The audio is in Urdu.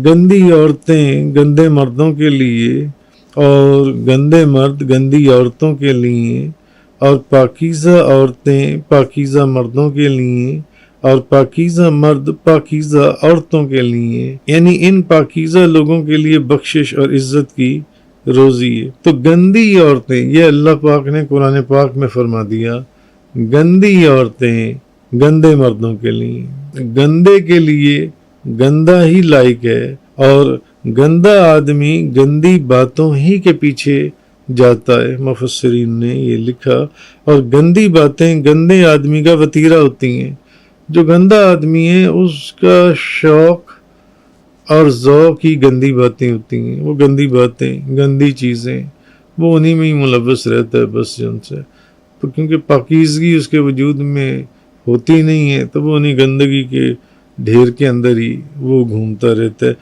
گندی عورتیں گندے مردوں کے لیے اور گندے مرد گندی عورتوں کے لیے اور پاکیزہ عورتیں پاکیزہ مردوں کے لیے اور پاکیزہ مرد پاکیزہ عورتوں کے لیے، یعنی ان پاکیزہ لوگوں کے لیے بخشش اور عزت کی روزی ہے۔ تو گندی عورتیں، یہ اللہ پاک نے قرآن پاک میں فرما دیا، گندی عورتیں گندے مردوں کے لیے، گندے کے لیے گندا ہی لائق ہے، اور گندا آدمی گندی باتوں ہی کے پیچھے جاتا ہے۔ مفسرین نے یہ لکھا، اور گندی باتیں گندے آدمی کا وتیرہ ہوتی ہیں۔ جو گندا آدمی ہے اس کا شوق اور ذوق ہی گندی باتیں ہوتی ہیں، وہ گندی باتیں گندی چیزیں وہ انہی میں ہی ملوث رہتا ہے بس ان سے، تو کیونکہ پاکیزگی اس کے وجود میں ہوتی نہیں ہے تو وہ انہی گندگی کے ڈھیر کے اندر ہی وہ گھومتا رہتا ہے۔